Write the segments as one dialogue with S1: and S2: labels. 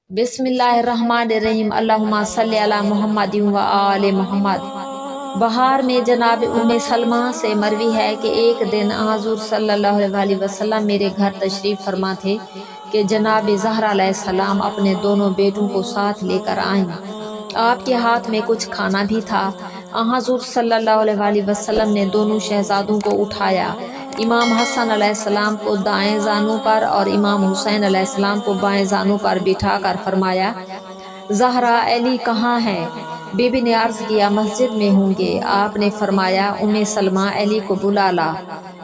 S1: بسم اللہ الرحمن الرحیم، اللہم صلی علی محمد و آل محمد۔ بہار میں جناب ام سلمہ سے مروی ہے کہ ایک دن حضور صلی اللہ علیہ وسلم میرے گھر تشریف فرما تھے کہ جناب زہرا علیہ السلام اپنے دونوں بیٹوں کو ساتھ لے کر آئیں۔ آپ کے ہاتھ میں کچھ کھانا بھی تھا۔ حضور صلی اللہ علیہ وسلم نے دونوں شہزادوں کو اٹھایا، امام حسن علیہ السلام کو دائیں زانوں پر اور امام حسین علیہ السلام کو بائیں زانوں پر بٹھا کر فرمایا، زہرا علی کہاں ہیں؟ بی بی نے عرض کیا مسجد میں ہوں گے۔ آپ نے فرمایا ام سلمہ علی کو بلا لا۔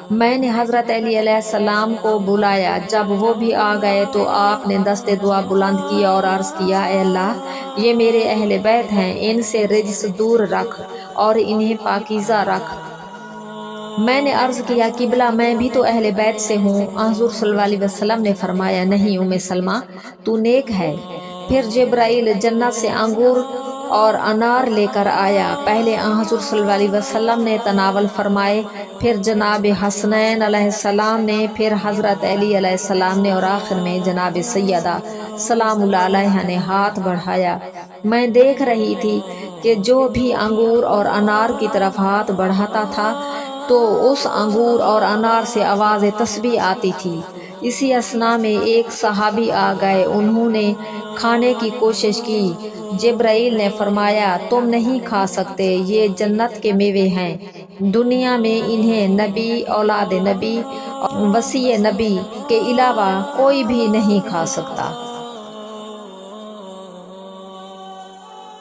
S1: میں نے حضرت علی علیہ السلام کو بلایا، جب وہ بھی آ گئے تو آپ نے دست دعا بلند کیا اور عرض کیا، اے اللہ یہ میرے اہل بیت ہیں، ان سے رجس دور رکھ اور انہیں پاکیزہ رکھ۔ میں نے عرض کیا قبلہ میں بھی تو اہل بیت سے ہوں۔ حضور صلی اللہ علیہ وسلم نے فرمایا نہیں ام سلمہ تو نیک ہے۔ پھر جبرائیل جنت سے انگور اور انار لے کر آیا، پہلے حضور صلی اللہ علیہ وسلم نے تناول فرمائے، پھر جناب حسنین علیہ السلام نے، پھر حضرت علی علیہ السلام نے اور آخر میں جناب سیدہ سلام اللہ علیہا نے ہاتھ بڑھایا۔ میں دیکھ رہی تھی کہ جو بھی انگور اور انار کی طرف ہاتھ بڑھاتا تھا تو اس انگور اور انار سے آواز تسبیح آتی تھی۔ اسی اثنا میں ایک صحابی آ گئے، انہوں نے کھانے کی کوشش کی۔ جبرائیل نے فرمایا تم نہیں کھا سکتے، یہ جنت کے میوے ہیں، دنیا میں انہیں نبی، اولاد نبی، وصی نبی کے علاوہ کوئی بھی نہیں کھا سکتا۔